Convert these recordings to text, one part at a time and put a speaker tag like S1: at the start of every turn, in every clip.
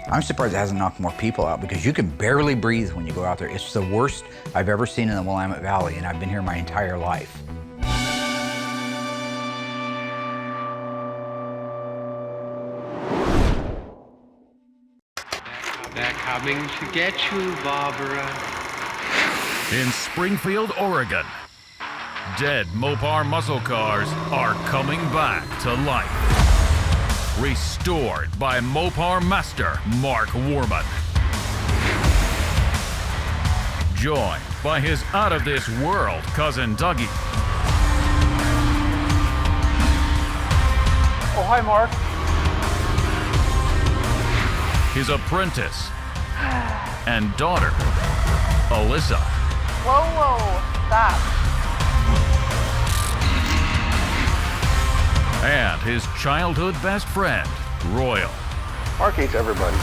S1: I'm surprised it hasn't knocked more people out because you can barely breathe when you go out there. It's the worst I've ever seen in the Willamette Valley, and I've been here my entire life.
S2: They're coming to get you, Barbara.
S3: In Springfield, Oregon, dead Mopar muscle cars are coming back to life. Restored by Mopar master Mark Warman. Joined by his out-of-this-world cousin Dougie.
S4: Oh, hi, Mark.
S3: His apprentice and daughter, Allysa.
S5: Whoa, whoa, stop.
S3: And his childhood best friend, Royal.
S4: Mark hates everybody.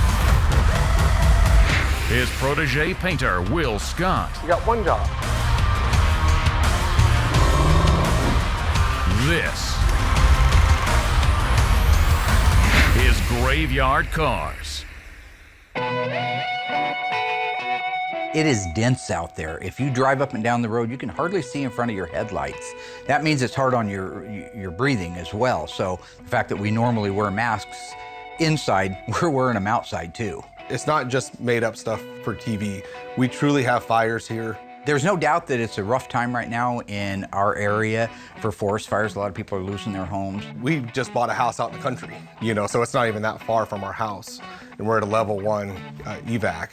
S3: His protege painter, Will Scott.
S4: You got one job.
S3: This is Graveyard Carz.
S1: It is dense out there. If you drive up and down the road, you can hardly see in front of your headlights. That means it's hard on your breathing as well. So the fact that we normally wear masks inside, we're wearing them outside too.
S6: It's not just made up stuff for TV. We truly have fires here.
S1: There's no doubt that it's a rough time right now in our area for forest fires. A lot of people are losing their homes.
S6: We just bought a house out in the country, you know, so it's not even that far from our house. And we're at a level 1 evac.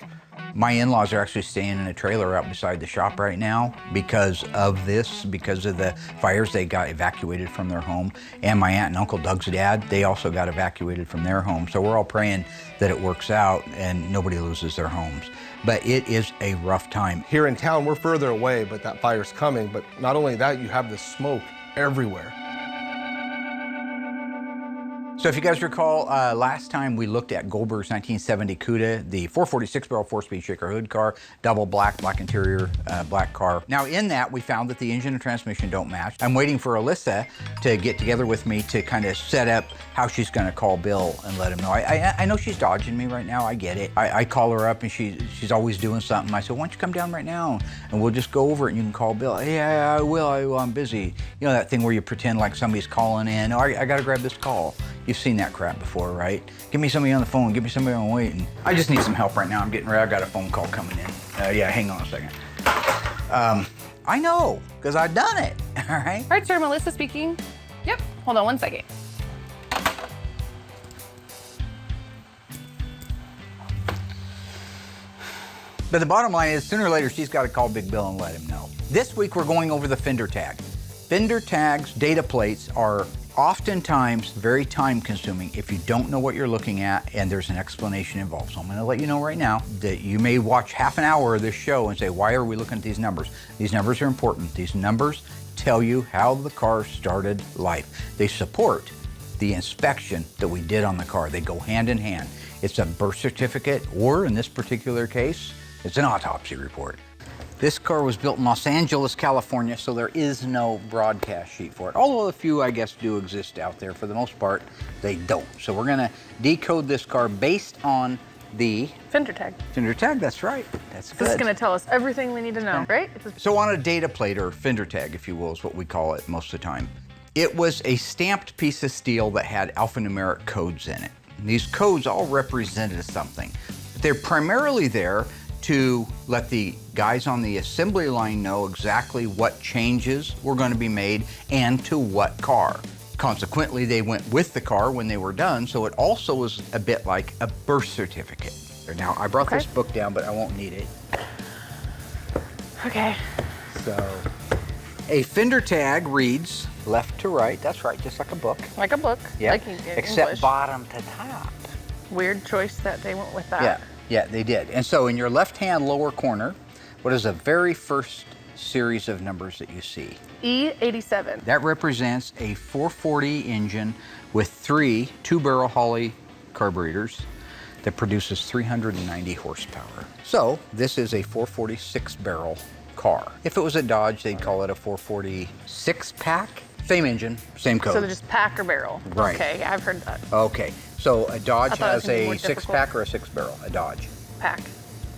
S1: My in-laws are actually staying in a trailer out beside the shop right now because of this, because of the fires. They got evacuated from their home. And my aunt and uncle Doug's dad, they also got evacuated from their home. So we're all praying that it works out and nobody loses their homes. But it is a rough time.
S6: Here in town, we're further away, but that fire's coming. But not only that, you have the smoke everywhere.
S1: So if you guys recall, last time we looked at Goldberg's 1970 Cuda, the 446-barrel 4-speed shaker hood car, double black interior, black car. Now in that, we found that the engine and transmission don't match. I'm waiting for Allysa to get together with me to kind of set up how she's gonna call Bill and let him know. I know she's dodging me right now, I get it. I call her up and she's always doing something. I said, why don't you come down right now and we'll just go over it and you can call Bill. Yeah, I will, I'm busy. You know that thing where you pretend like somebody's calling in. Oh, I gotta grab this call. You've seen that crap before, right? Give me somebody on the phone, give me somebody on waiting. I just need some help right now. I'm getting ready, I've got a phone call coming in. Yeah, hang on a second. I know, because I've done it, all right?
S5: All right, sir, Melissa speaking. Yep, hold on one second.
S1: But the bottom line is, sooner or later, she's got to call Big Bill and let him know. This week, we're going over the fender tag. Fender tags, data plates, are oftentimes very time-consuming if you don't know what you're looking at and there's an explanation involved. So I'm gonna let you know right now that you may watch half an hour of this show and say, why are we looking at these numbers? These numbers are important. These numbers tell you how the car started life. They support the inspection that we did on the car. They go hand in hand. It's a birth certificate, or in this particular case, it's an autopsy report. This car was built in Los Angeles, California, so there is no broadcast sheet for it. Although a few, I guess, do exist out there. For the most part, they don't. So we're gonna decode this car based on the
S5: Fender tag.
S1: fender tag, that's right. That's good.
S5: This is gonna tell us everything we need to know, right?
S1: So on a data plate, or fender tag, if you will, is what we call it most of the time. It was a stamped piece of steel that had alphanumeric codes in it. And these codes all represented something. They're primarily there to let the guys on the assembly line know exactly what changes were going to be made and to what car. Consequently, they went with the car when they were done, so it also was a bit like a birth certificate. Now, I brought this book down, but I won't need it.
S5: Okay.
S1: So, a fender tag reads left to right. That's right, just like a book.
S5: Like a book.
S1: Yeah,
S5: Like
S1: except
S5: English.
S1: bottom to top.
S5: Weird choice that they went with that.
S1: Yeah, they did. And so in your left-hand lower corner, what is the very first series of numbers that you see?
S5: E87.
S1: That represents a 440 engine with 3 two-barrel Holley carburetors that produces 390 horsepower. So this is a 446-barrel car. If it was a Dodge, they'd call it a 446 pack. Same engine, same code.
S5: So they're just pack or barrel.
S1: Right.
S5: Okay, I've heard that.
S1: Okay, So a Dodge
S5: I thought it was
S1: has
S5: gonna be
S1: a
S5: more
S1: six
S5: difficult.
S1: pack or a six barrel? A Dodge.
S5: Pack.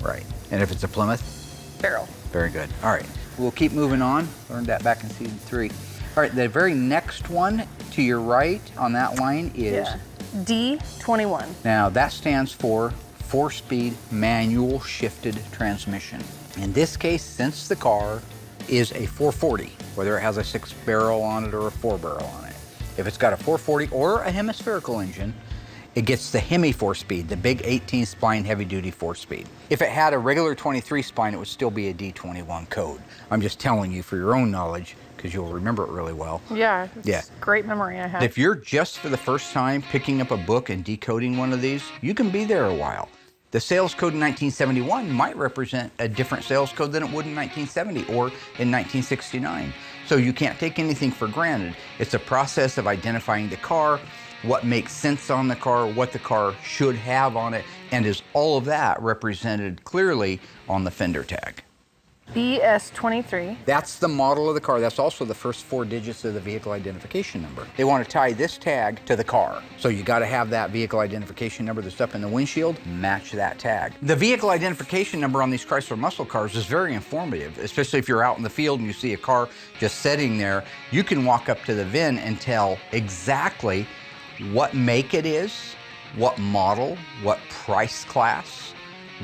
S1: Right. And if it's a Plymouth?
S5: Barrel.
S1: Very good. All right. We'll keep moving on. Learned that back in season 3. All right. The very next one to your right on that line is.
S5: Yeah. D21.
S1: Now that stands for 4-speed manual shifted transmission. In this case, since the car is a 440, whether it has a 6 barrel on it or a 4 barrel on it, if it's got a 440 or a hemispherical engine, it gets the Hemi 4-speed, the big 18 spline heavy duty 4-speed. If it had a regular 23 spline, it would still be a D21 code. I'm just telling you for your own knowledge, because you'll remember it really well.
S5: Yeah. It's
S1: Yeah.
S5: Great memory I have.
S1: If you're just for the first time picking up a book and decoding one of these, you can be there a while. The sales code in 1971 might represent a different sales code than it would in 1970 or in 1969. So you can't take anything for granted. It's a process of identifying the car, what makes sense on the car, what the car should have on it, and is all of that represented clearly on the fender tag.
S5: BS23.
S1: That's the model of the car. That's also the first 4 digits of the vehicle identification number. They want to tie this tag to the car. So you got to have that vehicle identification number that's up in the windshield, match that tag. The vehicle identification number on these Chrysler muscle cars is very informative, especially if you're out in the field and you see a car just sitting there. You can walk up to the VIN and tell exactly what make it is, what model, what price class,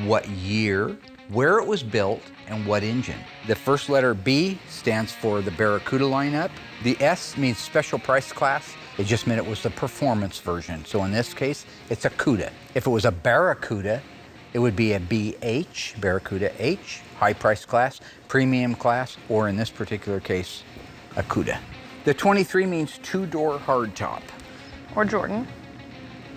S1: what year, where it was built, and what engine. The first letter B stands for the Barracuda lineup. The S means special price class. It just meant it was the performance version. So in this case, it's a Cuda. If it was a Barracuda, it would be a BH, Barracuda H, high price class, premium class, or in this particular case, a Cuda. The 23 means 2-door hardtop.
S5: Or Jordan.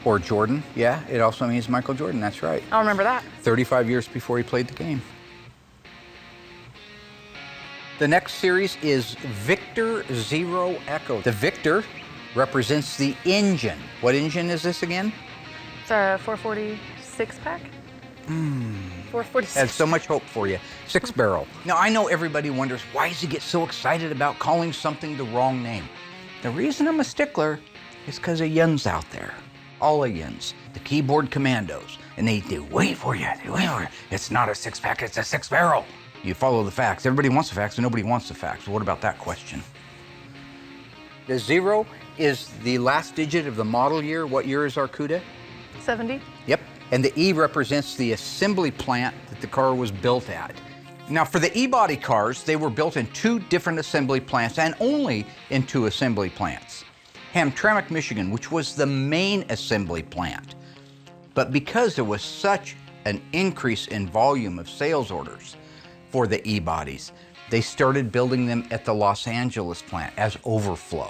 S1: Or Jordan, yeah, it also means Michael Jordan, that's right.
S5: I'll remember that.
S1: 35 years before he played the game. The next series is Victor Zero Echo. The Victor represents the engine. What engine is this again?
S5: It's a 446 pack. 446.
S1: Had so much hope for you. 6 barrel. Now I know everybody wonders, why does he get so excited about calling something the wrong name? The reason I'm a stickler is because of yuns out there. All of yuns. The keyboard commandos. And they wait for you. They wait for you. It's not a 6-pack, it's a 6 barrel. You follow the facts. Everybody wants the facts and nobody wants the facts. What about that question? The 0 is the last digit of the model year. What year is our Cuda?
S5: 70.
S1: Yep. And the E represents the assembly plant that the car was built at. Now for the E-body cars, they were built in 2 different assembly plants and only in 2 assembly plants. Hamtramck, Michigan, which was the main assembly plant. But because there was such an increase in volume of sales orders for the E-bodies, they started building them at the Los Angeles plant as overflow.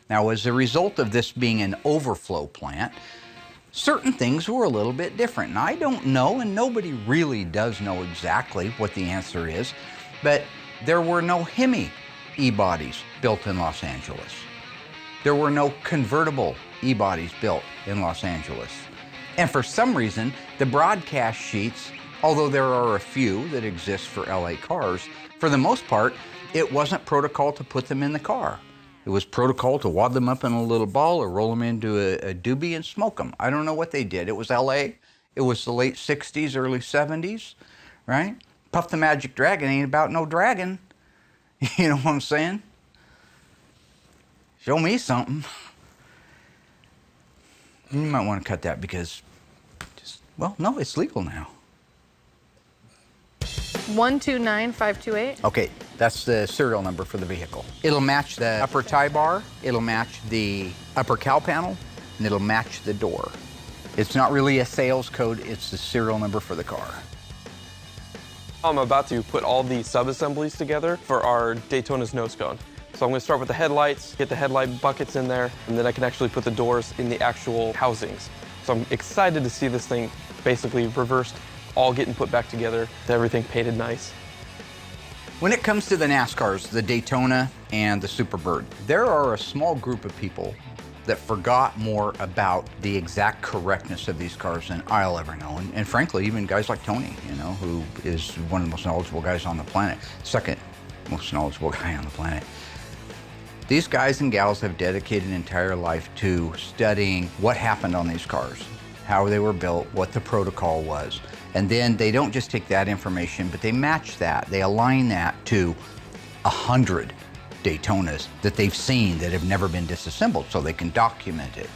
S1: Now, as a result of this being an overflow plant, certain things were a little bit different. And I don't know, and nobody really does know exactly what the answer is, but there were no Hemi E-bodies built in Los Angeles. There were no convertible E-bodies built in Los Angeles. And for some reason, the broadcast sheets, although there are a few that exist for LA cars, for the most part, it wasn't protocol to put them in the car. It was protocol to wad them up in a little ball or roll them into a doobie and smoke them. I don't know what they did. It was LA. It was the late 60s, early 70s, right? Puff the Magic Dragon ain't about no dragon. You know what I'm saying? Show me something. You might want to cut that because, well, no, it's legal now.
S5: 129528.
S1: Okay, that's the serial number for the vehicle. It'll match the upper tie bar, it'll match the upper cowl panel, and it'll match the door. It's not really a sales code, it's the serial number for the car.
S7: I'm about to put all the sub-assemblies together for our Daytona's nose cone. So I'm going to start with the headlights, get the headlight buckets in there, and then I can actually put the doors in the actual housings. So I'm excited to see this thing basically reversed, all getting put back together, everything painted nice.
S1: When it comes to the NASCARs, the Daytona and the Superbird, there are a small group of people that forgot more about the exact correctness of these cars than I'll ever know. And frankly, even guys like Tony, you know, who is one of the most knowledgeable guys on the planet, second most knowledgeable guy on the planet. These guys and gals have dedicated an entire life to studying what happened on these cars, how they were built, what the protocol was. And then they don't just take that information, but they match that. They align that to 100 Daytonas that they've seen that have never been disassembled so they can document it.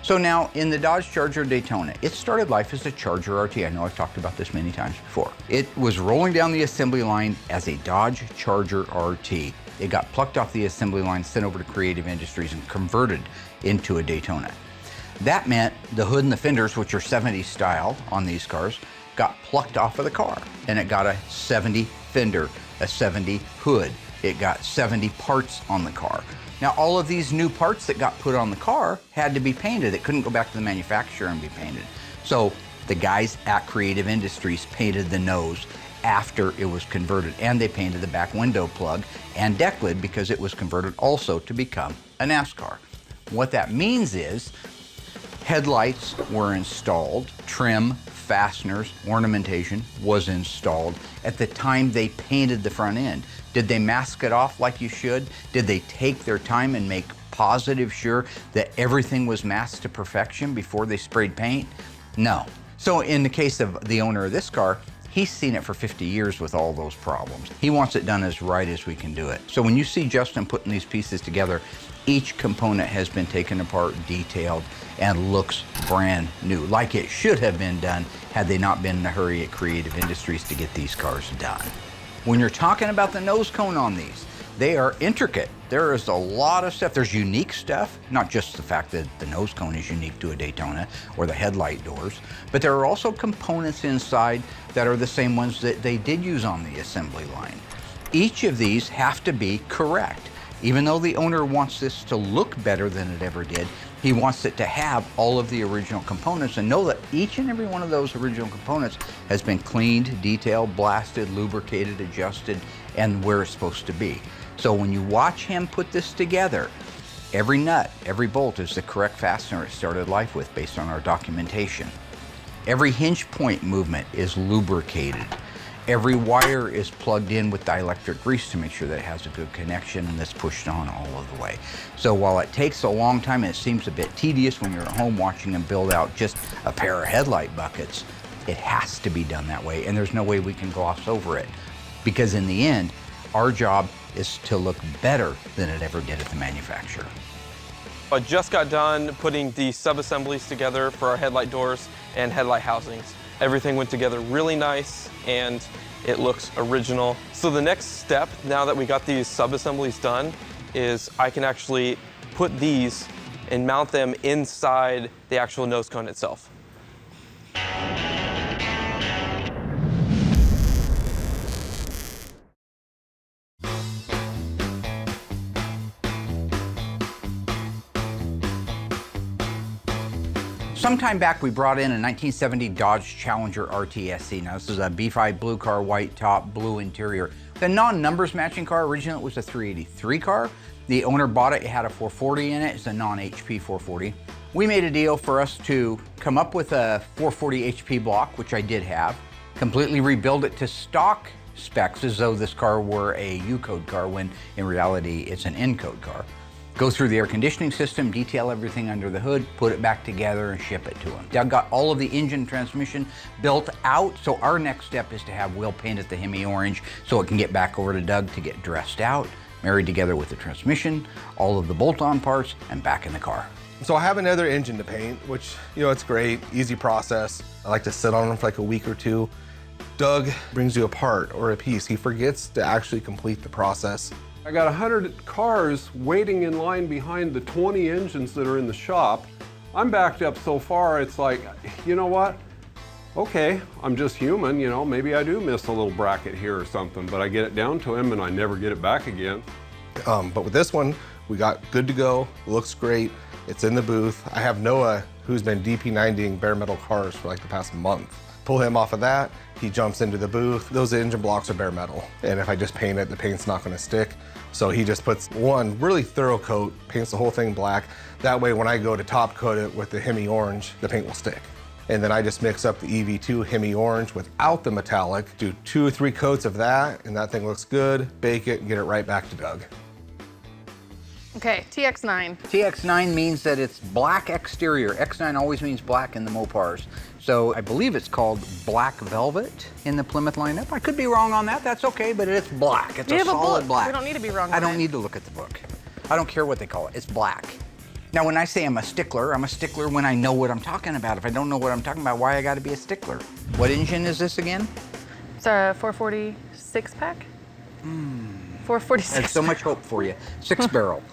S1: So now in the Dodge Charger Daytona, it started life as a Charger RT. I know I've talked about this many times before. It was rolling down the assembly line as a Dodge Charger RT. It got plucked off the assembly line, sent over to Creative Industries and converted into a Daytona. That meant the hood and the fenders, which are 70s style on these cars, got plucked off of the car, and it got a 70 fender, a 70 hood. It got 70 parts on the car. Now, all of these new parts that got put on the car had to be painted. It couldn't go back to the manufacturer and be painted. So the guys at Creative Industries painted the nose after it was converted, and they painted the back window plug and deck lid because it was converted also to become a NASCAR. What that means is headlights were installed, trim, fasteners, ornamentation was installed at the time they painted the front end. Did they mask it off like you should? Did they take their time and make positive sure that everything was masked to perfection before they sprayed paint? No. So in the case of the owner of this car, he's seen it for 50 years with all those problems. He wants it done as right as we can do it. So when you see Justin putting these pieces together, each component has been taken apart, detailed, and looks brand new, like it should have been done had they not been in a hurry at Creative Industries to get these cars done. When you're talking about the nose cone on these, they are intricate. There is a lot of stuff. There's unique stuff, not just the fact that the nose cone is unique to a Daytona or the headlight doors, but there are also components inside that are the same ones that they did use on the assembly line. Each of these have to be correct. Even though the owner wants this to look better than it ever did, he wants it to have all of the original components and know that each and every one of those original components has been cleaned, detailed, blasted, lubricated, adjusted, and where it's supposed to be. So when you watch him put this together, every nut, every bolt is the correct fastener it started life with based on our documentation. Every hinge point movement is lubricated. Every wire is plugged in with dielectric grease to make sure that it has a good connection and that's pushed on all of the way. So while it takes a long time and it seems a bit tedious when you're at home watching them build out just a pair of headlight buckets, it has to be done that way, and there's no way we can gloss over it. Because in the end, our job is to look better than it ever did at the manufacturer.
S7: I just got done putting the sub-assemblies together for our headlight doors and headlight housings. Everything went together really nice and it looks original. So the next step, now that we got these sub-assemblies done, is I can actually put these and mount them inside the actual nose cone itself.
S1: Sometime back, we brought in a 1970 Dodge Challenger RTSC. Now, this is a B5 blue car, white top, blue interior. The non-numbers matching car, originally it was a 383 car. The owner bought it, it had a 440 in it. It's a non-HP 440. We made a deal for us to come up with a 440 HP block, which I did have, completely rebuild it to stock specs as though this car were a U-code car, when in reality it's an N-code car. Go through the air conditioning system, detail everything under the hood, put it back together and ship it to him. Doug got all of the engine transmission built out, so our next step is to have Will paint it the Hemi orange so it can get back over to Doug to get dressed out, married together with the transmission, all of the bolt-on parts, and back in the car.
S6: So I have another engine to paint, which, you know, it's great, easy process. I like to sit on them for like a week or two. Doug brings you a part or a piece. He forgets to actually complete the process.
S8: I got 100 cars waiting in line behind the 20 engines that are in the shop. I'm backed up so far, it's like, you know what? Okay, I'm just human, you know, maybe I do miss a little bracket here or something, but I get it down to him and I never get it back again.
S6: But with this one, we got good to go, looks great. It's in the booth. I have Noah, who's been DP90ing bare metal cars for like the past month. Pull him off of that, he jumps into the booth. Those engine blocks are bare metal. And if I just paint it, the paint's not gonna stick. So he just puts one really thorough coat, paints the whole thing black. That way when I go to top coat it with the Hemi orange, the paint will stick. And then I just mix up the EV2 Hemi orange without the metallic, do 2 or 3 coats of that, and that thing looks good, bake it, and get it right back to Doug.
S5: Okay, TX9.
S1: TX9 means that it's black exterior. X9 always means black in the Mopars. So I believe it's called Black Velvet in the Plymouth lineup. I could be wrong on that, that's okay, but it's black. It's
S5: We
S1: a
S5: have a
S1: solid
S5: book.
S1: black.
S5: We don't need to be wrong
S1: I
S5: on
S1: don't
S5: it.
S1: need to look at the book. I don't care what they call it, it's black. Now when I say I'm a stickler when I know what I'm talking about. If I don't know what I'm talking about, why I gotta be a stickler? What engine is this again?
S5: It's a 446 pack. 446.
S1: There's so much hope for you. 6-barrel.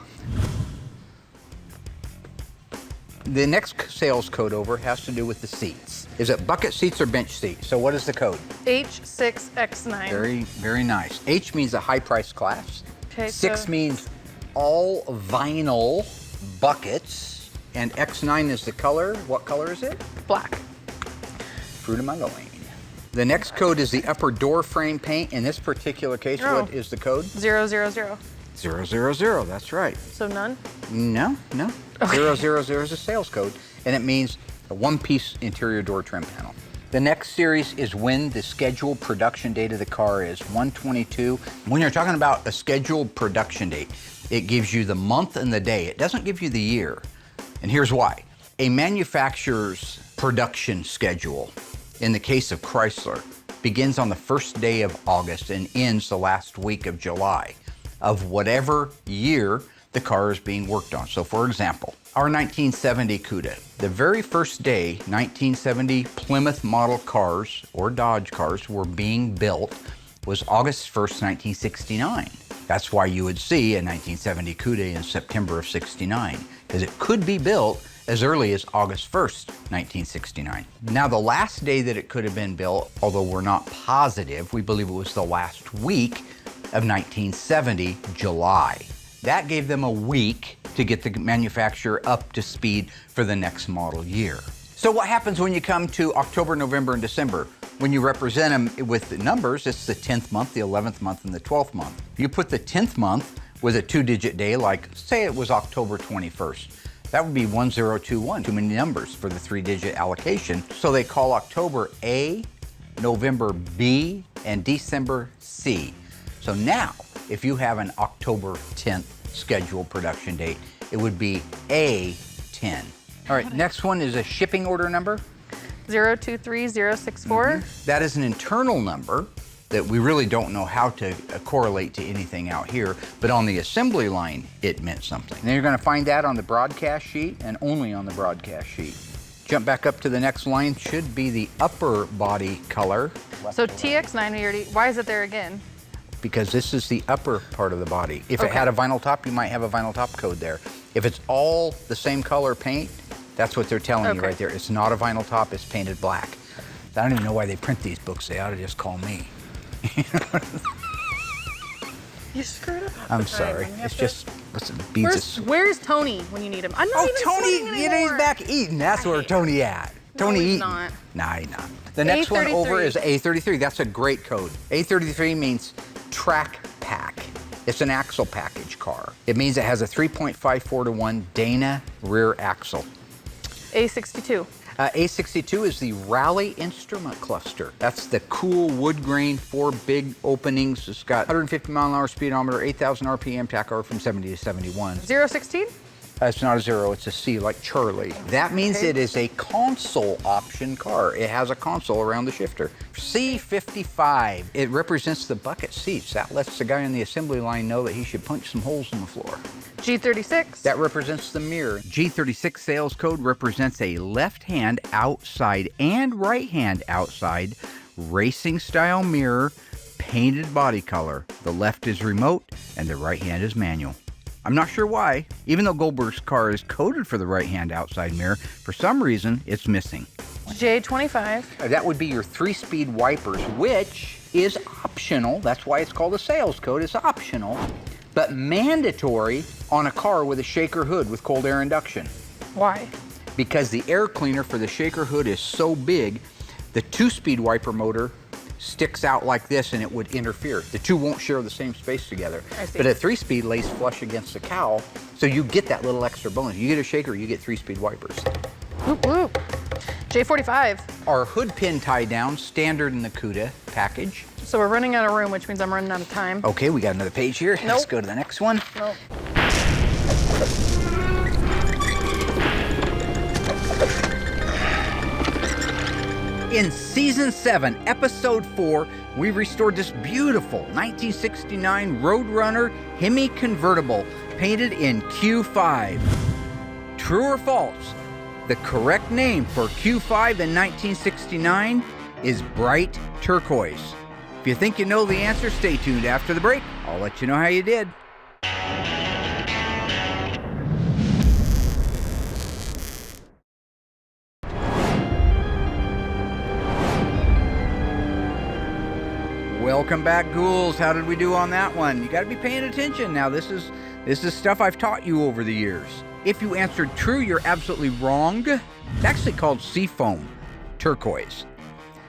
S1: The next sales code over has to do with the seats. Is it bucket seats or bench seats? So what is the code?
S5: H6X9.
S1: Very, very nice. H means a high price class.
S5: Okay,
S1: 6
S5: so-
S1: means all vinyl buckets. And X9 is the color. What color is it?
S5: Black.
S1: Fruit of my loin. The next code is the upper door frame paint. In this particular case,
S5: Oh.
S1: what is the code?
S5: 000.
S1: 000, that's right.
S5: So none?
S1: No. 000 is a sales code, and it means a one-piece interior door trim panel. The next series is when the scheduled production date of the car is 1/22. When you're talking about a scheduled production date, it gives you the month and the day. It doesn't give you the year. And here's why. A manufacturer's production schedule, in the case of Chrysler, begins on the first day of August and ends the last week of July of whatever year the car is being worked on. So for example, our 1970 Cuda, the very first day 1970 Plymouth model cars or Dodge cars were being built was August 1st, 1969. That's why you would see a 1970 Cuda in September of 69, because it could be built as early as August 1st, 1969. Now the last day that it could have been built, although we're not positive, we believe it was the last week of 1970, July. That gave them a week to get the manufacturer up to speed for the next model year. So what happens when you come to October, November, and December? When you represent them with the numbers, it's the 10th month, the 11th month, and the 12th month. You put the 10th month with a 2-digit day, like say it was October 21st. That would be 1021, too many numbers for the 3-digit allocation. So they call October A, November B, and December C. So now, if you have an October 10th scheduled production date, it would be A10. All right, next one is a shipping order number.
S5: 023064.
S1: That is an internal number that we really don't know how to correlate to anything out here, but on the assembly line, it meant something. Then you're gonna find that on the broadcast sheet and only on the broadcast sheet. Jump back up to the next line, should be the upper body color.
S5: So TX9, we already, why is it there again?
S1: Because this is the upper part of the body. If it had a vinyl top, you might have a vinyl top code there. If it's all the same color paint, that's what they're telling you right there. It's not a vinyl top, it's painted black. I don't even know why they print these books. They ought to just call me.
S5: You screwed up.
S1: I'm sorry. It's just, listen, beads of...
S5: Where's Tony when you need him? I'm not even
S1: Tony,
S5: sweating
S1: you know, he's
S5: anymore.
S1: back eating. That's where Tony at. Tony
S5: he's
S1: eating.
S5: not.
S1: Nah, he's not. The next one over is A33. That's a great code. A33 means track pack. It's an axle package car. It means it has a 3.54-to-1 Dana rear axle.
S5: A62.
S1: A62 is the Rally instrument cluster. That's the cool wood grain, 4 big openings. It's got 150-mile-an-hour speedometer, 8,000 RPM, tach from 70 to 71.
S5: 016?
S1: It's not a 0, it's a C, like Charlie. That means it is a console option car. It has a console around the shifter. C55, it represents the bucket seats. That lets the guy on the assembly line know that he should punch some holes in the floor.
S5: G36?
S1: That represents the mirror. G36 sales code represents a left hand outside and right hand outside racing style mirror, painted body color. The left is remote and the right hand is manual. I'm not sure why. Even though Goldberg's car is coded for the right-hand outside mirror, for some reason, it's missing.
S5: J25.
S1: That would be your 3-speed wipers, which is optional. That's why it's called a sales code. It's optional, but mandatory on a car with a shaker hood with cold air induction.
S5: Why?
S1: Because the air cleaner for the shaker hood is so big, the 2-speed wiper motor sticks out like this and it would interfere. The two won't share the same space together.
S5: I see.
S1: But a 3-speed lays flush against the cowl, so you get that little extra bonus. You get a shaker, you get 3-speed wipers.
S5: Whoop, whoop. J45.
S1: Our hood pin tie down, standard in the Cuda package.
S5: So we're running out of room, which means I'm running out of time.
S1: Okay, we got another page here. Let's go to the next one.
S5: Nope.
S1: In Season 7, Episode 4, we restored this beautiful 1969 Roadrunner Hemi convertible painted in Q5. True or false? The correct name for Q5 in 1969 is bright turquoise. If you think you know the answer, stay tuned after the break. I'll let you know how you did. Welcome back, ghouls. How did we do on that one? You got to be paying attention. Now, this is stuff I've taught you over the years. If you answered true, you're absolutely wrong. It's actually called seafoam turquoise.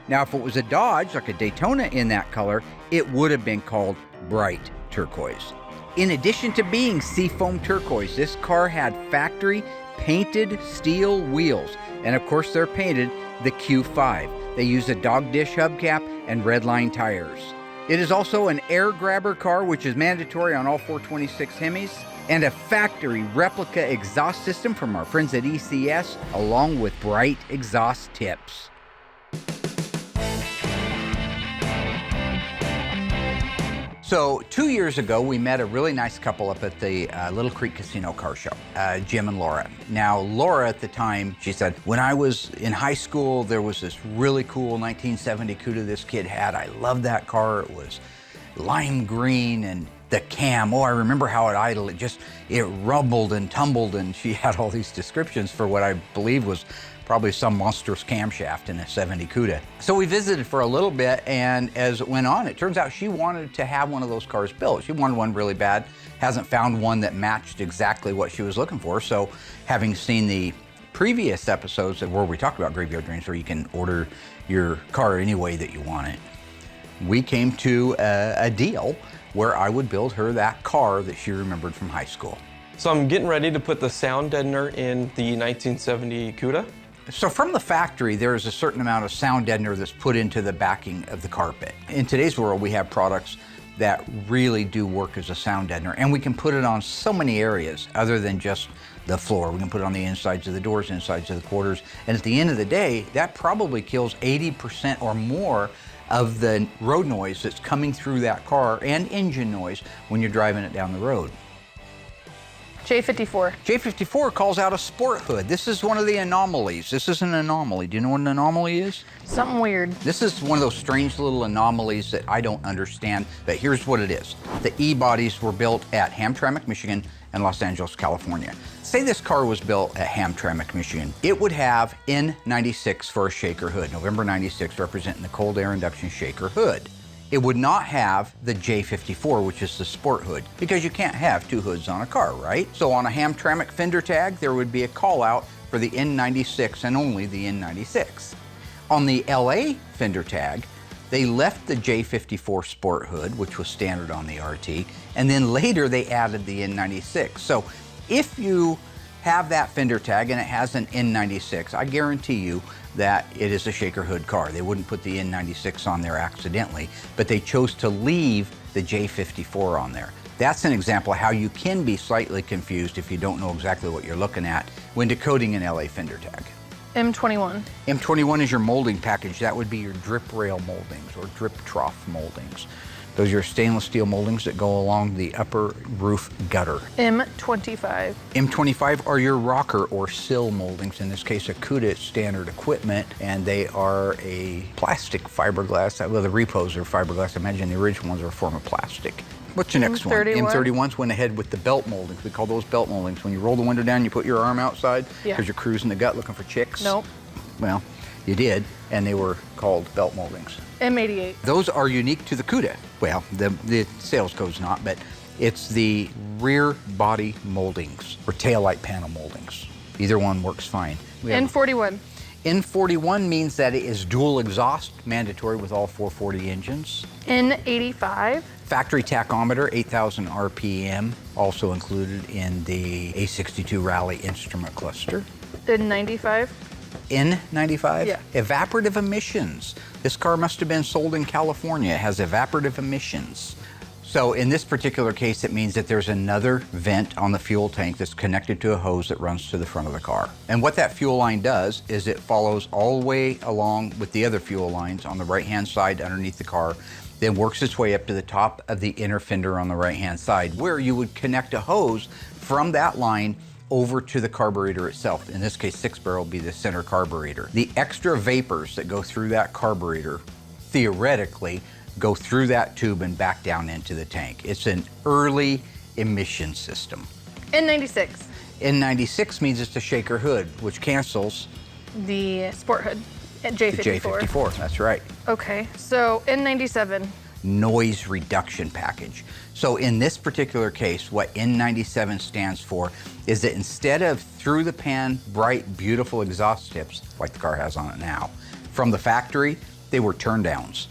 S1: Now, if it was a Dodge, like a Daytona in that color, it would have been called bright turquoise. In addition to being seafoam turquoise, this car had factory painted steel wheels. And of course, they're painted the Q5. They use a dog dish hubcap and redline tires. It is also an air grabber car, which is mandatory on all 426 Hemis, and a factory replica exhaust system from our friends at ECS, along with bright exhaust tips. So 2 years ago, we met a really nice couple up at the Little Creek Casino car show, Jim and Laura. Now, Laura at the time, she said, when I was in high school, there was this really cool 1970 Cuda this kid had. I loved that car. It was lime green and the cam. Oh, I remember how it idled. It rumbled and tumbled, and she had all these descriptions for what I believe was probably some monstrous camshaft in a 70 Cuda. So we visited for a little bit, and as it went on, it turns out she wanted to have one of those cars built. She wanted one really bad, hasn't found one that matched exactly what she was looking for. So having seen the previous episodes where we talked about Graveyard Dreams, where you can order your car any way that you want it, we came to a deal where I would build her that car that she remembered from high school.
S7: So I'm getting ready to put the sound deadener in the 1970 Cuda.
S1: So from the factory, there is a certain amount of sound deadener that's put into the backing of the carpet. In today's world, we have products that really do work as a sound deadener, and we can put it on so many areas other than just the floor. We can put it on the insides of the doors, insides of the quarters, and at the end of the day, that probably kills 80% or more of the road noise that's coming through that car and engine noise when you're driving it down the road.
S5: J54.
S1: J54 calls out a sport hood. This is one of the anomalies. This is an anomaly. Do you know what an anomaly is?
S5: Something weird.
S1: This is one of those strange little anomalies that I don't understand, but here's what it is. The E-bodies were built at Hamtramck, Michigan, and Los Angeles, California. Say this car was built at Hamtramck, Michigan. It would have N96 for a shaker hood, November 96 representing the cold air induction shaker hood. It would not have the J54, which is the sport hood, because you can't have two hoods on a car, right? So on a Hamtramck fender tag, there would be a call out for the N96 and only the N96. On the LA fender tag, they left the J54 sport hood, which was standard on the RT, and then later they added the N96. So if you have that fender tag and it has an N96, I guarantee you that it is a shaker hood car. They wouldn't put the N96 on there accidentally, but they chose to leave the J54 on there. That's an example of how you can be slightly confused if you don't know exactly what you're looking at when decoding an LA fender tag.
S5: M21.
S1: M21 is your molding package. That would be your drip rail moldings or drip trough moldings. Those are stainless steel moldings that go along the upper roof gutter.
S5: M25.
S1: M25 are your rocker or sill moldings. In this case, a Cuda standard equipment, and they are a plastic fiberglass. Well, the repos are fiberglass. I imagine the original ones are a form of plastic. What's your next one? M31s went ahead with the belt moldings. We call those belt moldings. When you roll the window down, you put your arm outside because you're cruising the gut looking for chicks.
S5: Nope.
S1: Well, you did, and they were called belt moldings.
S5: M88.
S1: Those are unique to the Cuda. Well, the sales code's not, but it's the rear body moldings or taillight panel moldings. Either one works fine.
S5: N41.
S1: N41 means that it is dual exhaust, mandatory with all 440 engines.
S5: N85.
S1: Factory tachometer, 8,000 RPM, also included in the A62 Rally instrument cluster.
S5: N95.
S1: N95?
S5: Yeah.
S1: Evaporative emissions. This car must have been sold in California. It has evaporative emissions. So in this particular case, it means that there's another vent on the fuel tank that's connected to a hose that runs to the front of the car. And what that fuel line does is it follows all the way along with the other fuel lines on the right-hand side underneath the car, then works its way up to the top of the inner fender on the right-hand side, where you would connect a hose from that line over to the carburetor itself. In this case, 6-barrel would be the center carburetor. The extra vapors that go through that carburetor, theoretically, go through that tube and back down into the tank. It's an early emission system.
S5: N96.
S1: N96 means it's a shaker hood, which cancels
S5: The sport hood at
S1: the
S5: J54.
S1: J54. That's right.
S5: Okay, so N97.
S1: Noise reduction package. So in this particular case, what N97 stands for is that instead of through the pan, bright, beautiful exhaust tips, like the car has on it now, from the factory, they were turn downs.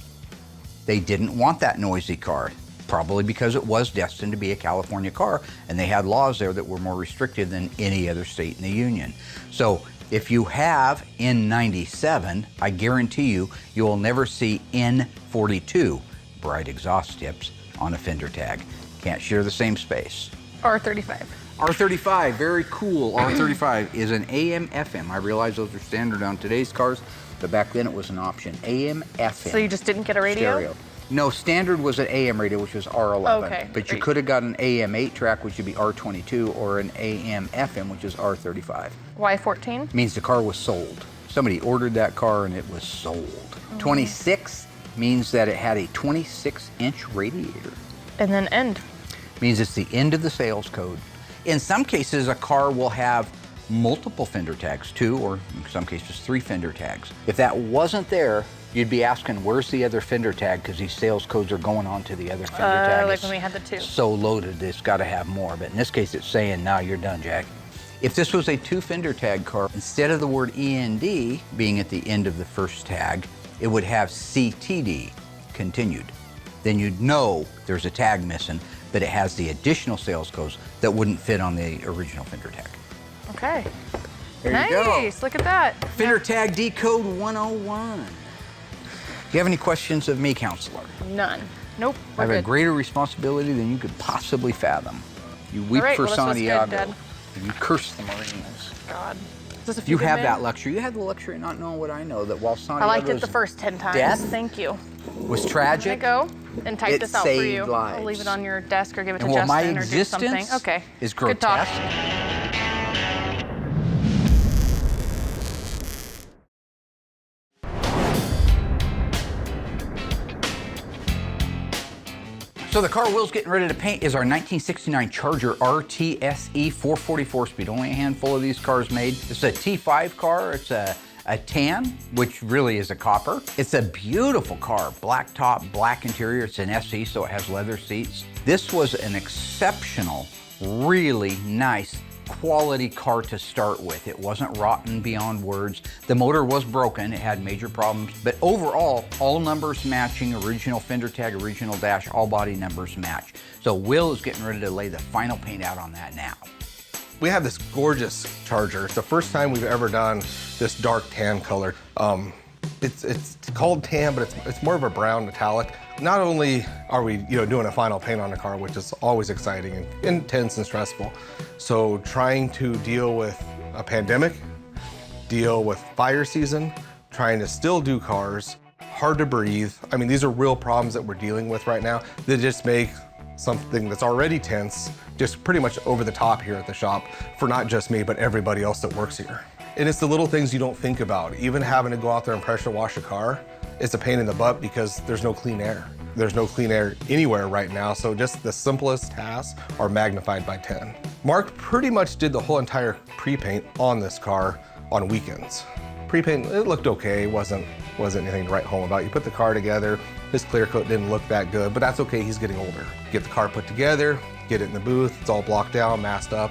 S1: They didn't want that noisy car, probably because it was destined to be a California car, and they had laws there that were more restrictive than any other state in the union. So if you have N97, I guarantee you, you will never see N42, bright exhaust tips, on a fender tag. Can't share the same space.
S5: R35.
S1: R35, very cool. R35 is an AM FM. I realize those are standard on today's cars, but back then it was an option. AM FM.
S5: So you just didn't get a radio?
S1: Stereo. No, standard was an AM radio, which was R11.
S5: Okay.
S1: But you could have got an AM 8-track, which would be R22, or an AM FM, which is R35.
S5: Why 14?
S1: Means the car was sold. Somebody ordered that car and it was sold. 26 means that it had a 26-inch radiator.
S5: And then end.
S1: Means it's the end of the sales code. In some cases, a car will have multiple fender tags, 2 or in some cases 3 fender tags. If that wasn't there, you'd be asking, where's the other fender tag? Because these sales codes are going on to the other fender tag.
S5: Like when we had the 2.
S1: So loaded, it's got to have more. But in this case, it's saying, now you're done, Jack. If this was a 2 fender tag car, instead of the word END being at the end of the first tag, it would have CTD, continued. Then you'd know there's a tag missing, but it has the additional sales codes that wouldn't fit on the original fender tag.
S5: Okay.
S1: There
S5: nice.
S1: you go.
S5: Look at that.
S1: Fender tag Decode 101. Do you have any questions of me, counselor?
S5: None. Nope.
S1: I
S5: We're
S1: have a
S5: good.
S1: greater responsibility than you could possibly fathom. You weep
S5: All right,
S1: for
S5: well, this was good,
S1: Santiago.
S5: Dad.
S1: And you curse the Marines.
S5: God. Is this a
S1: You
S5: few
S1: have
S5: good
S1: that
S5: men?
S1: luxury. You have the luxury of not knowing what I know, that while
S5: I
S1: Santiago's
S5: liked it the first 10 times.
S1: death
S5: Thank you.
S1: was
S5: There you
S1: tragic,
S5: go. And type
S1: It
S5: this out for
S1: saved
S5: you.
S1: lives.
S5: I'll leave it on your desk or give it to
S1: and while my
S5: Justin or do something.
S1: existence
S5: Okay.
S1: is
S5: Good talk.
S1: grotesque, so the car Will's getting ready to paint is our 1969 Charger RTSE 444 speed. Only a handful of these cars made. It's a T5 car. It's a tan, which really is a copper. It's a beautiful car. Black top, black interior. It's an SE, so it has leather seats. This was an exceptional, really nice, quality car to start with. It wasn't rotten beyond words. The motor was broken, it had major problems, but overall, all numbers matching, original fender tag, original dash, all body numbers match. So Will is getting ready to lay the final paint out on that now.
S6: We have this gorgeous Charger. It's the first time we've ever done this dark tan color. It's called tan, but it's more of a brown metallic. Not only are we doing a final paint on the car, which is always exciting and intense and stressful, so trying to deal with a pandemic, deal with fire season, trying to still do cars, hard to breathe. I mean, these are real problems that we're dealing with right now that just make something that's already tense just pretty much over the top here at the shop for not just me, but everybody else that works here. And it's the little things you don't think about. Even having to go out there and pressure wash a car is a pain in the butt because there's no clean air. There's no clean air anywhere right now, so just the simplest tasks are magnified by 10. Mark pretty much did the whole entire pre-paint on this car on weekends. Pre-paint, it looked okay, wasn't anything to write home about. You put the car together, his clear coat didn't look that good, but that's okay, he's getting older. Get the car put together, get it in the booth, it's all blocked down, masked up.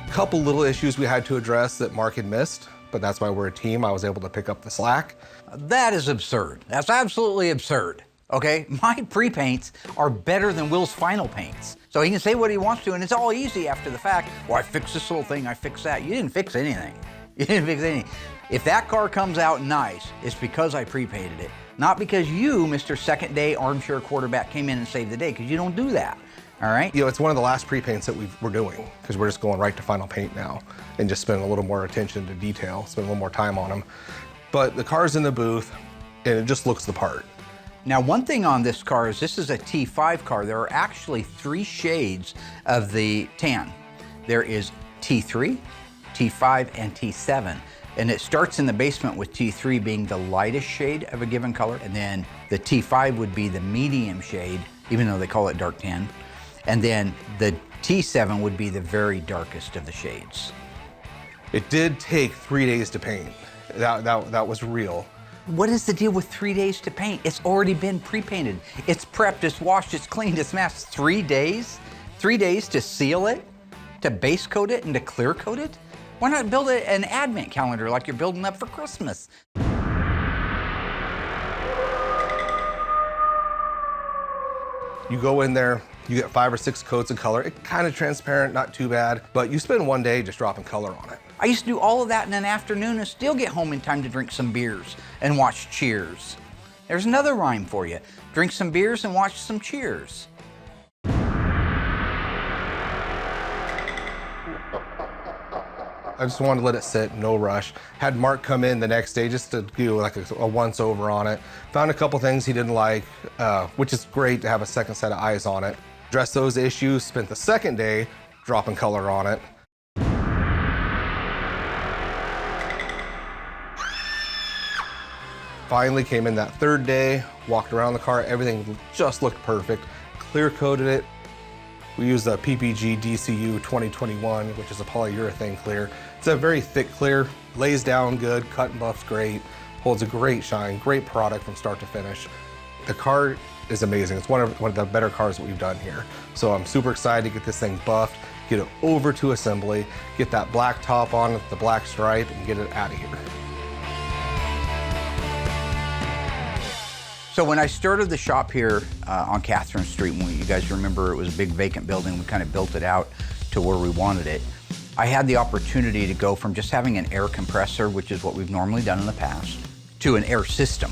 S6: Couple little issues we had to address that Mark had missed, but that's why we're a team. I was able to pick up the slack.
S1: That is absurd. That's absolutely absurd. Okay, my pre-paints are better than Will's final paints. So he can say what he wants to, and it's all easy after the fact. Well, I fixed this little thing, I fixed that. You didn't fix anything. You didn't fix anything. If that car comes out nice, it's because I prepainted it. Not because you, Mr. Second Day Armchair Quarterback, came in and saved the day, because you don't do that, all right?
S6: You know, it's one of the last pre-paints that we're doing, because we're just going right to final paint now and just spending a little more attention to detail, spend a little more time on them. But the car's in the booth, and it just looks the part.
S1: Now, one thing on this car is this is a T5 car. There are actually 3 shades of the tan. There is T3, T5, and T7. And it starts in the basement with T3 being the lightest shade of a given color, and then the T5 would be the medium shade, even though they call it dark tan. And then the T7 would be the very darkest of the shades.
S6: It did take 3 days to paint. That was real.
S1: What is the deal with 3 days to paint? It's already been pre-painted. It's prepped, it's washed, it's cleaned, it's masked. 3 days? 3 days to seal it, to base coat it, and to clear coat it? Why not build an advent calendar like you're building up for Christmas?
S6: You go in there, you get 5 or 6 coats of color. It's kind of transparent, not too bad, but you spend 1 day just dropping color on it.
S1: I used to do all of that in an afternoon and still get home in time to drink some beers and watch Cheers. There's another rhyme for you. Drink some beers and watch some Cheers.
S6: I just wanted to let it sit, no rush. Had Mark come in the next day just to do like a once over on it. Found a couple things he didn't like, which is great to have a second set of eyes on it. Addressed those issues, spent the second day dropping color on it. Finally came in that third day, walked around the car, everything just looked perfect. Clear coated it. We used the PPG DCU 2021, which is a polyurethane clear. It's a very thick clear, lays down good, cut and buffs great, holds a great shine, great product from start to finish. The car is amazing. It's one of the better cars that we've done here. So I'm super excited to get this thing buffed, get it over to assembly, get that black top on with the black stripe, and get it out of here.
S1: So when I started the shop here on Catherine Street, when you guys remember it was a big vacant building, we kind of built it out to where we wanted it. I had the opportunity to go from just having an air compressor, which is what we've normally done in the past, to an air system.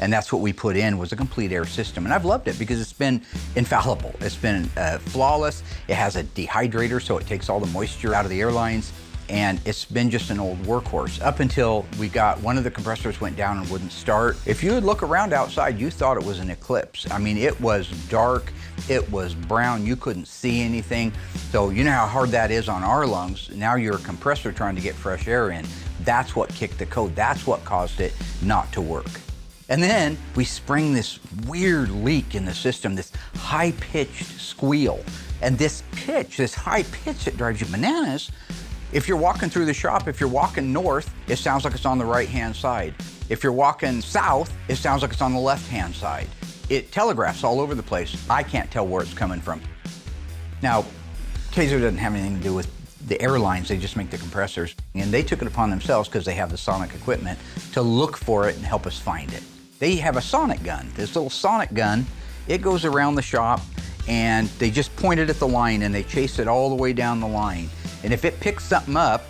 S1: And that's what we put in, was a complete air system. And I've loved it because it's been infallible. It's been flawless. It has a dehydrator, so it takes all the moisture out of the airlines. And it's been just an old workhorse up until we got one of the compressors went down and wouldn't start. If you would look around outside, you thought it was an eclipse. I mean, it was dark, it was brown, you couldn't see anything. So you know how hard that is on our lungs. Now you're a compressor trying to get fresh air in. That's what kicked the code. That's what caused it not to work. And then we spring this weird leak in the system, this high-pitched squeal. And this pitch, this high pitch, it drives you bananas. If you're walking through the shop, if you're walking north, it sounds like it's on the right-hand side. If you're walking south, it sounds like it's on the left-hand side. It telegraphs all over the place. I can't tell where it's coming from. Now, Taser doesn't have anything to do with the airlines, they just make the compressors. And they took it upon themselves, because they have the sonic equipment, to look for it and help us find it. They have a sonic gun, this little sonic gun. It goes around the shop, and they just point it at the line, and they chase it all the way down the line. And if it picks something up,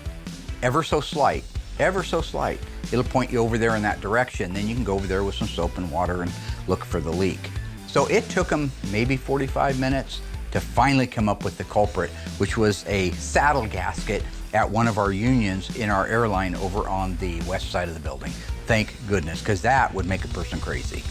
S1: ever so slight, it'll point you over there in that direction. Then you can go over there with some soap and water and look for the leak. So it took them maybe 45 minutes to finally come up with the culprit, which was a saddle gasket at one of our unions in our airline over on the west side of the building. Thank goodness, because that would make a person crazy.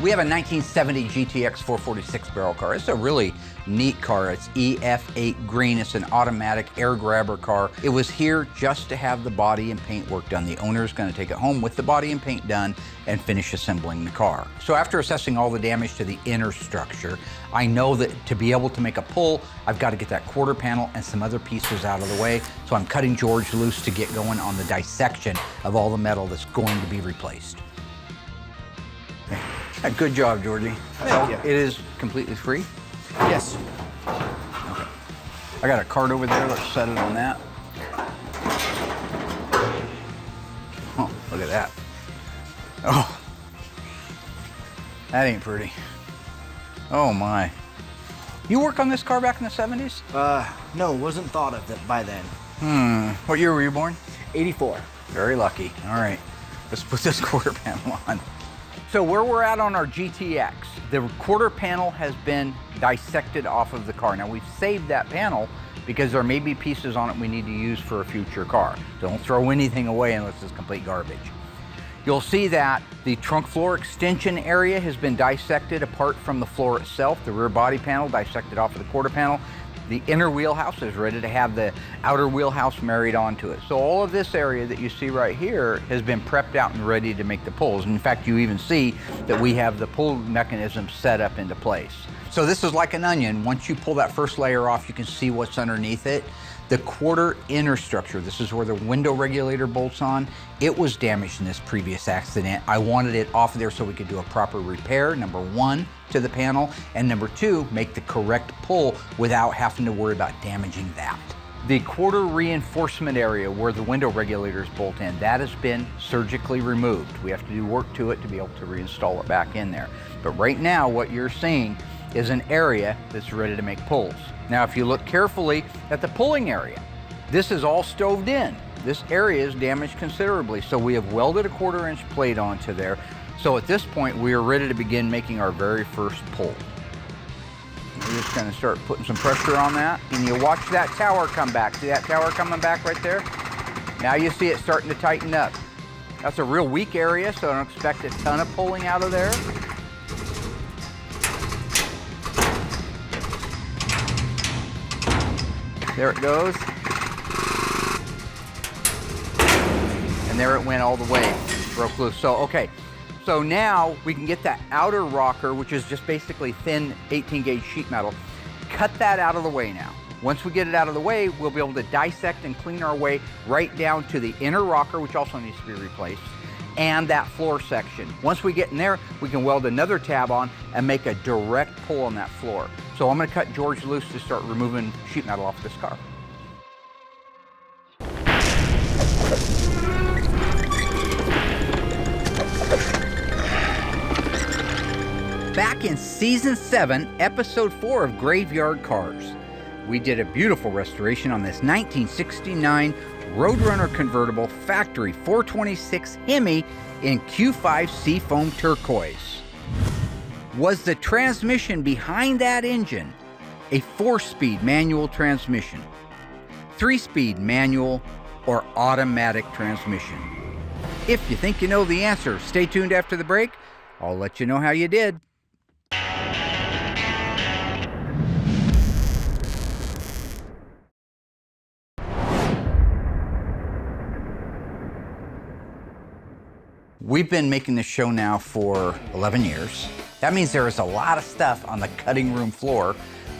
S1: We have a 1970 GTX 446 barrel car. It's a really neat car. It's EF8 green. It's an automatic air grabber car. It was here just to have the body and paint work done. The owner is going to take it home with the body and paint done and finish assembling the car. So after assessing all the damage to the inner structure, I know that to be able to make a pull, I've got to get that quarter panel and some other pieces out of the way. So I'm cutting George loose to get going on the dissection of all the metal that's going to be replaced. Good job, Georgie.
S6: Thank you.
S1: It is completely free?
S6: Yes.
S1: Okay. I got a card over there. Let's set it on that. Look at that. Oh, that ain't pretty. Oh my. You work on this car back in the 70s?
S9: No, wasn't thought of it by then.
S1: What year were you born?
S9: 84.
S1: Very lucky. All right, let's put this quarter panel on. So where we're at on our GTX, the quarter panel has been dissected off of the car. Now we've saved that panel because there may be pieces on it we need to use for a future car. Don't throw anything away unless it's complete garbage. You'll see that the trunk floor extension area has been dissected apart from the floor itself. The rear body panel dissected off of the quarter panel. The inner wheelhouse is ready to have the outer wheelhouse married onto it. So all of this area that you see right here has been prepped out and ready to make the pulls. In fact, you even see that we have the pull mechanism set up into place. So this is like an onion. Once you pull that first layer off, you can see what's underneath it. The quarter inner structure, this is where the window regulator bolts on. It was damaged in this previous accident. I wanted it off of there so we could do a proper repair, number one, to the panel, and number two, make the correct pull without having to worry about damaging that. The quarter reinforcement area where the window regulators bolt in, that has been surgically removed. We have to do work to it to be able to reinstall it back in there. But right now, what you're seeing is an area that's ready to make pulls. Now, if you look carefully at the pulling area, this is all stoved in. This area is damaged considerably, so we have welded a 1/4 inch plate onto there. So at this point, we are ready to begin making our very first pull. We're just gonna start putting some pressure on that, and you watch that tower come back. See that tower coming back right there? Now you see it starting to tighten up. That's a real weak area, so I don't expect a ton of pulling out of there. There it goes. And there it went all the way, broke loose. So, okay, so now we can get that outer rocker, which is just basically thin 18 gauge sheet metal, cut that out of the way now. Once we get it out of the way, we'll be able to dissect and clean our way right down to the inner rocker, which also needs to be replaced, and that floor section. Once we get in there, we can weld another tab on and make a direct pull on that floor. So I'm gonna cut George loose to start removing sheet metal off this car. Back in season 7, episode 4 of Graveyard Carz, we did a beautiful restoration on this 1969 Roadrunner convertible factory 426 Hemi in Q5 Seafoam Turquoise. Was the transmission behind that engine a 4-speed manual transmission, 3-speed manual, or automatic transmission? If you think you know the answer, stay tuned after the break. I'll let you know how you did. We've been making this show now for 11 years. That means there is a lot of stuff on the cutting room floor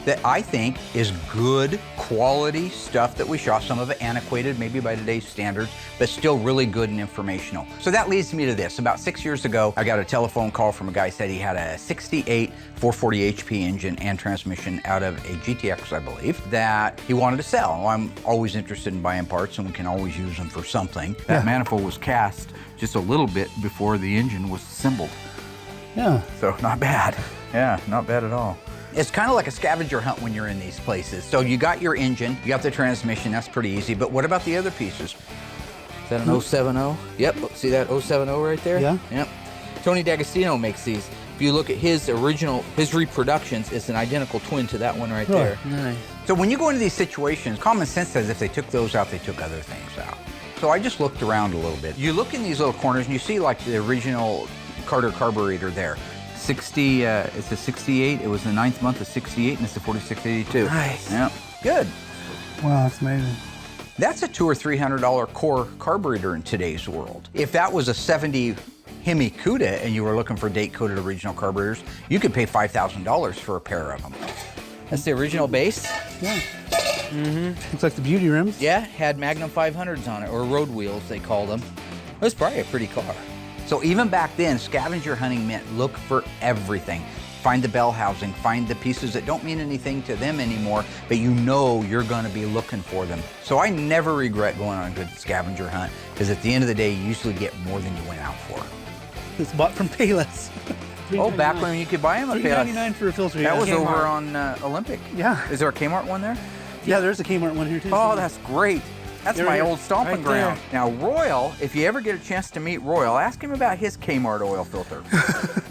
S1: that I think is good quality stuff that we shot. Some of it antiquated, maybe by today's standards, but still really good and informational. So that leads me to this. About 6 years ago, I got a telephone call from a guy who said he had a 68 440 HP engine and transmission out of a GTX, I believe, that he wanted to sell. Well, I'm always interested in buying parts, and we can always use them for something. That manifold was cast just a little bit before the engine was assembled.
S9: Yeah.
S1: So not bad. Yeah, not bad at all. It's kind of like a scavenger hunt when you're in these places. So you got your engine, you got the transmission, that's pretty easy, but what about the other pieces? Is that an 070? Yep, see that 070 right there?
S9: Yeah.
S1: Yep. Tony D'Agostino makes these. If you look at his original, his reproductions, it's an identical twin to that one right there.
S9: Nice.
S1: So when you go into these situations, common sense says if they took those out, they took other things out. So I just looked around a little bit. You look in these little corners and you see like the original Carter carburetor there. 60, it's a 68, it was the 9th month of 68, and it's a 4682.
S9: Nice.
S1: Yeah, good.
S9: Wow, that's amazing.
S1: That's a $200 or $300 core carburetor in today's world. If that was a 70 Hemi Cuda and you were looking for date-coded original carburetors, you could pay $5,000 for a pair of them. That's the original base.
S9: Yeah. Looks like the beauty rims.
S1: Yeah, had Magnum 500s on it, or road wheels, they called them. It was probably a pretty car. So even back then, scavenger hunting meant look for everything. find the bell housing, find the pieces that don't mean anything to them anymore, but you know you're gonna be looking for them. So I never regret going on a good scavenger hunt, because at the end of the day, you usually get more than you went out for.
S9: It's bought from Payless.
S1: Oh, back when you could buy them at Payless.
S9: $3.99 for a filter.
S1: That
S9: yeah.
S1: was
S5: Kmart.
S1: over on Olympic.
S9: Yeah.
S1: Is there a Kmart one there?
S9: Yeah, there's a Kmart one here too.
S1: Oh, that's great. That's
S9: There
S1: my
S9: it is,
S1: old stomping
S9: right there.
S1: ground. Now, Royal, if you ever get a chance to meet Royal, ask him about his Kmart oil filter.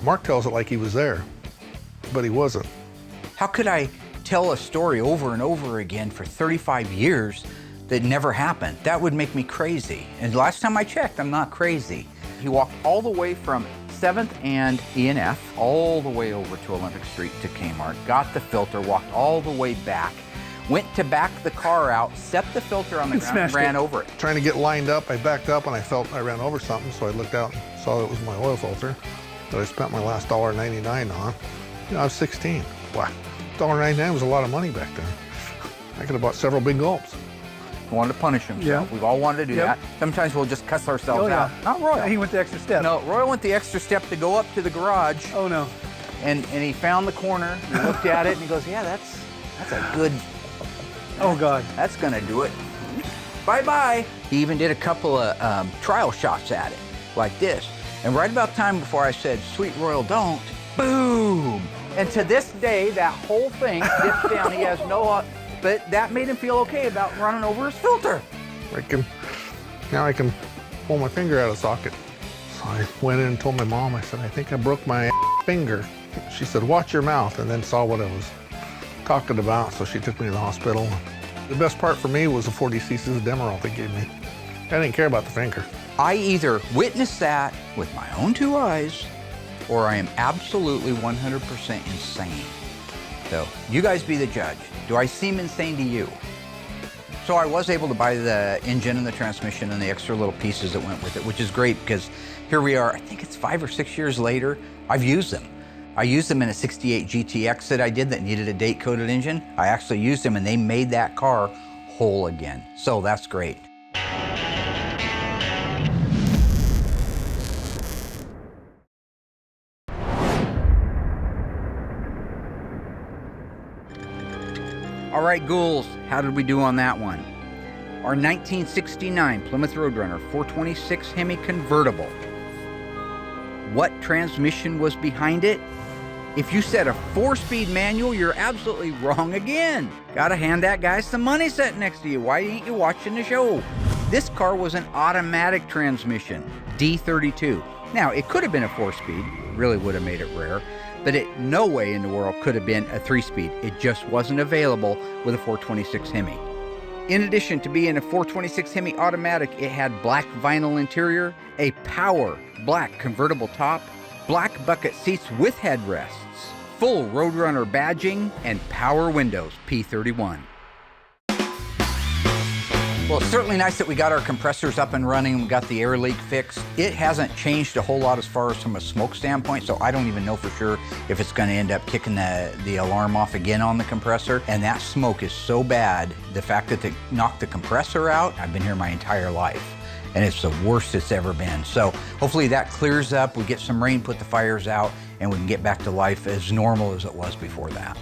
S10: Mark tells it like he was there, but he wasn't.
S1: How could I tell a story over and over again for 35 years that never happened? That would make me crazy. And last time I checked, I'm not crazy. He walked all the way from 7th and E&F, all the way over to Olympic Street to Kmart, got the filter, walked all the way back, went to back the car out, set the filter on the ground, and ran over it.
S10: Trying to get lined up, I backed up and I felt I ran over something, so I looked out and saw it was my oil filter that I spent my last $1.99 on. You know, I was 16. Wow, $1.99 was a lot of money back then. I could have bought several big gulps.
S1: He wanted to punish himself.
S9: Yeah.
S1: We've all wanted to do
S9: Yep.
S1: that. Sometimes we'll just cuss ourselves out. Not Royal.
S9: He went the extra step.
S1: No, Royal went the extra step to go up to the garage.
S9: Oh no.
S1: And he found the corner, he looked at it, and he goes, yeah, that's a good,
S9: Oh God.
S1: that's gonna do it. Bye-bye. He even did a couple of trial shots at it, like this. And right about time before I said, sweet Royal, don't, boom. And to this day, that whole thing dips down. He has no, but that made him feel okay about running over his filter.
S10: Now I can pull my finger out of socket. So I went in and told my mom, I said, I think I broke my finger. She said, watch your mouth, and then saw what I was talking about, so she took me to the hospital. The best part for me was the 40 cc's of Demerol they gave me. I didn't care about the finger.
S1: I either witnessed that with my own 2 eyes, or I am absolutely 100% insane. So you guys be the judge. Do I seem insane to you? So I was able to buy the engine and the transmission and the extra little pieces that went with it, which is great because here we are, I think it's 5 or 6 years later, I've used them. I used them in a 68 GTX that I did that needed a date-coded engine. I actually used them and they made that car whole again. So that's great. All right, ghouls, how did we do on that one? Our 1969 Plymouth Roadrunner 426 Hemi convertible. What transmission was behind it? If you said a 4-speed manual, you're absolutely wrong again. Gotta hand that guy some money sitting next to you. Why ain't you watching the show? This car was an automatic transmission, D32. Now, it could have been a 4-speed, really would have made it rare, but it no way in the world could have been a 3-speed. It just wasn't available with a 426 Hemi. In addition to being a 426 Hemi automatic, it had black vinyl interior, a power black convertible top, black bucket seats with headrests, full Roadrunner badging, and power windows, P31. Well, it's certainly nice that we got our compressors up and running and we got the air leak fixed. It hasn't changed a whole lot as far as from a smoke standpoint, so I don't even know for sure if it's gonna end up kicking the alarm off again on the compressor. And that smoke is so bad, the fact that they knocked the compressor out, I've been here my entire life, and it's the worst it's ever been. So hopefully that clears up, we get some rain, put the fires out, and we can get back to life as normal as it was before that.